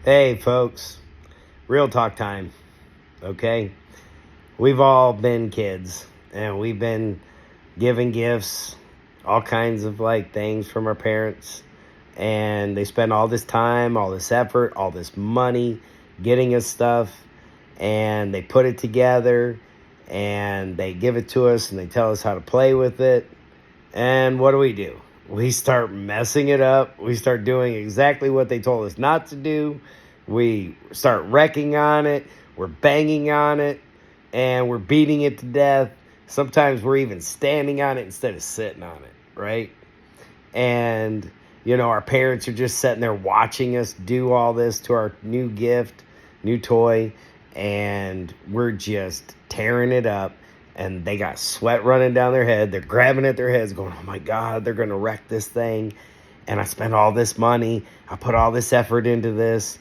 Hey, folks, real talk time, okay? We've all been kids and we've been given gifts, all kinds of things from our parents, and they spend all this time, all this effort, all this money getting us stuff, and they put it together and they give it to us and they tell us how to play with it. And what do? We start messing it up. We start doing exactly what they told us not to do. We start wrecking on it. We're banging on it. And we're beating it to death. Sometimes we're even standing on it instead of sitting on it, right? And, our parents are just sitting there watching us do all this to our new gift, new toy. And we're just tearing it up, and they got sweat running down their head. They're grabbing at their heads going, oh my God, they're going to wreck this thing. And I spent all this money. I put all this effort into this.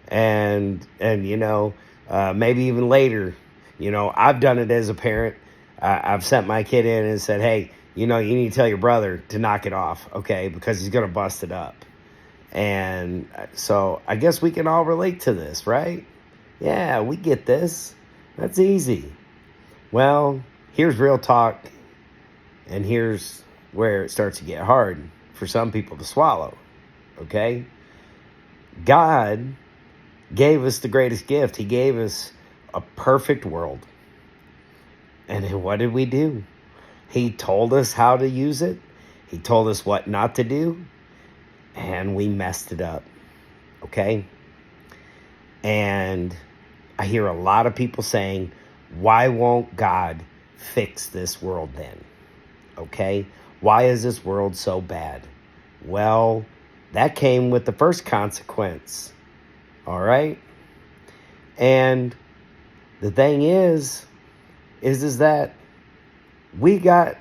And maybe even later, I've done it as a parent. I've sent my kid in and said, hey, you need to tell your brother to knock it off, okay? Because he's going to bust it up. And so I guess we can all relate to this, right? Yeah, we get this. That's easy. Well, here's real talk, and here's where it starts to get hard for some people to swallow, okay? God gave us the greatest gift. He gave us a perfect world. And then what did we do? He told us how to use it. He told us what not to do, and we messed it up, okay? And I hear a lot of people saying, why won't God fix this world then? Okay? Why is this world so bad? Well, that came with the first consequence. All right? And the thing is that we got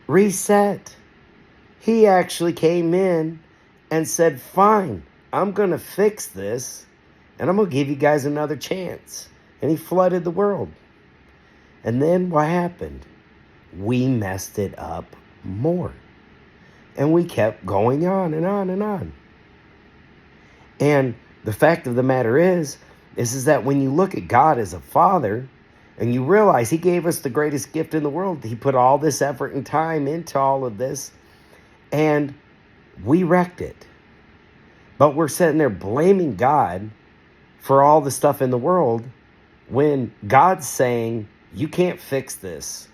reset. He actually came in and said, fine, I'm going to fix this, and I'm going to give you guys another chance. And he flooded the world. And then what happened? We messed it up more. And we kept going on and on and on. And the fact of the matter is that when you look at God as a father and you realize he gave us the greatest gift in the world, he put all this effort and time into all of this, and we wrecked it. But we're sitting there blaming God for all the stuff in the world when God's saying, you can't fix this.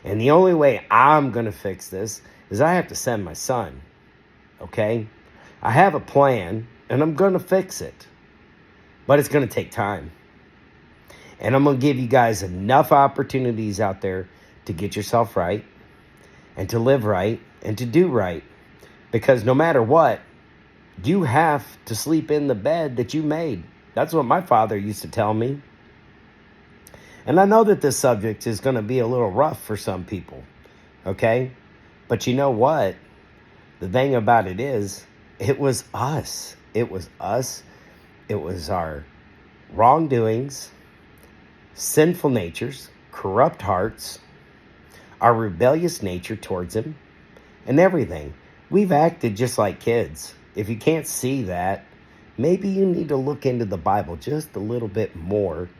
And the only way I'm going to fix this is I have to send my son. Okay? I have a plan, and I'm going to fix it. But it's going to take time. And I'm going to give you guys enough opportunities out there to get yourself right, and to live right, and to do right. Because no matter what, you have to sleep in the bed that you made. That's what my father used to tell me. And I know that this subject is going to be a little rough for some people, okay? But you know what? The thing about it is, it was us. It was us. It was our wrongdoings, sinful natures, corrupt hearts, our rebellious nature towards him, and everything. We've acted just like kids. If you can't see that, maybe you need to look into the Bible just a little bit more,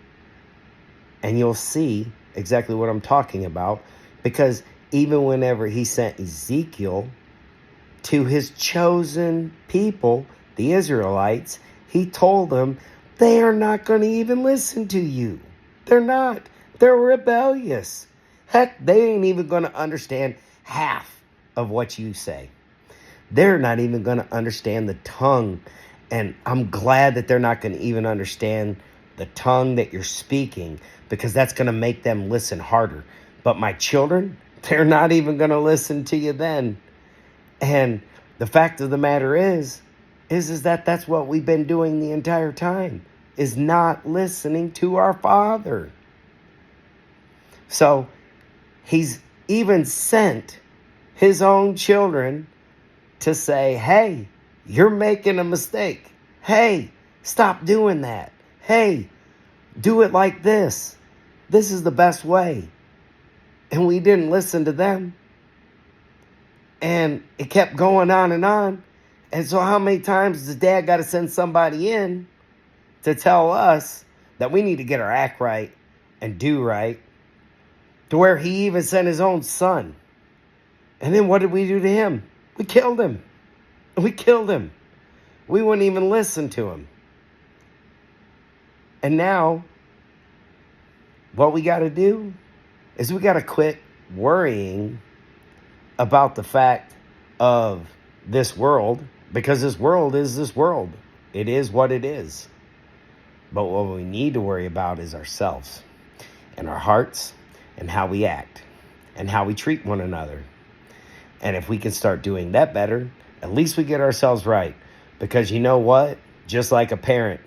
and you'll see exactly what I'm talking about. Because even whenever he sent Ezekiel to his chosen people, the Israelites, he told them they are not going to even listen to you. They're not. They're rebellious. Heck, they ain't even going to understand half of what you say. They're not even going to understand the tongue. And I'm glad that they're not going to even understand the tongue that you're speaking, because that's going to make them listen harder. But my children, they're not even going to listen to you then. And the fact of the matter is that that's what we've been doing the entire time, is not listening to our Father. So he's even sent his own children to say, hey, you're making a mistake. Hey, stop doing that. Hey, do it like this. This is the best way. And we didn't listen to them. And it kept going on and on. And so how many times does dad got to send somebody in to tell us that we need to get our act right and do right, to where he even sent his own son? And then what did we do to him? We killed him. We killed him. We wouldn't even listen to him. And now, what we got to do is we got to quit worrying about the fact of this world, because this world is this world. It is what it is. But what we need to worry about is ourselves and our hearts and how we act and how we treat one another. And if we can start doing that better, at least we get ourselves right. Because you know what? Just like a parent,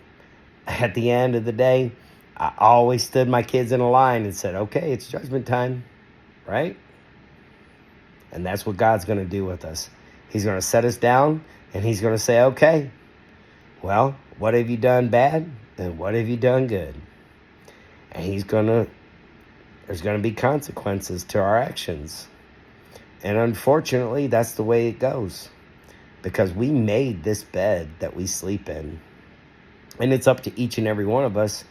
at the end of the day, I always stood my kids in a line and said, okay, it's judgment time, right? And that's what God's going to do with us. He's going to set us down and he's going to say, okay, well, what have you done bad and what have you done good? And there's going to be consequences to our actions. And unfortunately, that's the way it goes, because we made this bed that we sleep in. And it's up to each and every one of us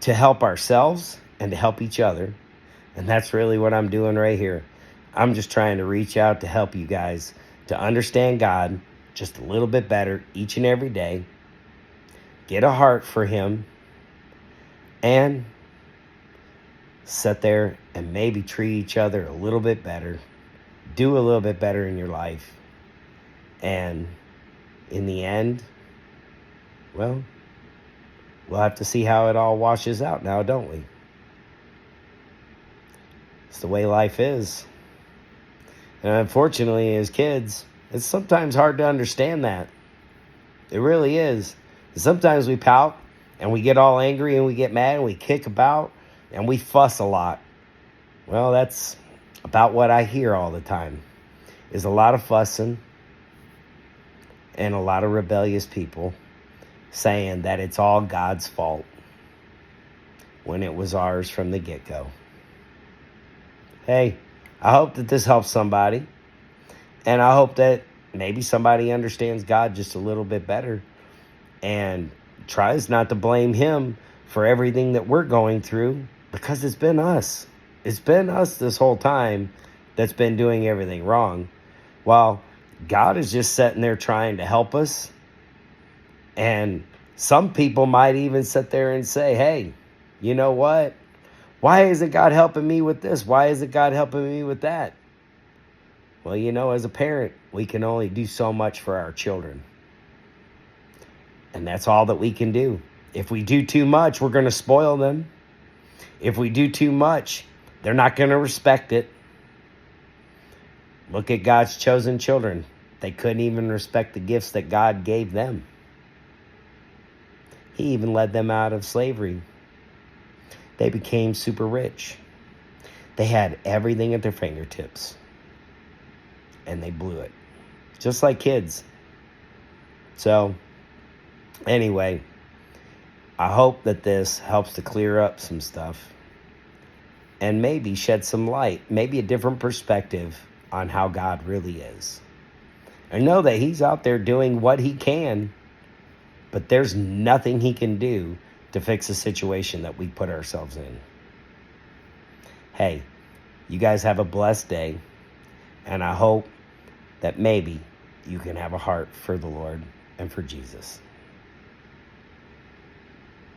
to help ourselves and to help each other. And that's really what I'm doing right here. I'm just trying to reach out to help you guys to understand God just a little bit better each and every day. Get a heart for him. And sit there and maybe treat each other a little bit better. Do a little bit better in your life. And in the end, well, we'll have to see how it all washes out now, don't we? It's the way life is. And unfortunately, as kids, it's sometimes hard to understand that. It really is. Sometimes we pout and we get all angry and we get mad and we kick about and we fuss a lot. Well, that's about what I hear all the time, is a lot of fussing and a lot of rebellious people saying that it's all God's fault when it was ours from the get-go. Hey, I hope that this helps somebody, and I hope that maybe somebody understands God just a little bit better and tries not to blame him for everything that we're going through, because it's been us. It's been us this whole time that's been doing everything wrong. While God is just sitting there trying to help us. And some people might even sit there and say, hey, you know what? Why isn't God helping me with this? Why isn't God helping me with that? Well, you know, as a parent, we can only do so much for our children. And that's all that we can do. If we do too much, we're going to spoil them. If we do too much, they're not going to respect it. Look at God's chosen children. They couldn't even respect the gifts that God gave them. He even led them out of slavery. They became super rich. They had everything at their fingertips. And they blew it. Just like kids. So, anyway, I hope that this helps to clear up some stuff. And maybe shed some light, maybe a different perspective on how God really is. I know that he's out there doing what he can, but there's nothing he can do to fix a situation that we put ourselves in. Hey, you guys have a blessed day, and I hope that maybe you can have a heart for the Lord and for Jesus.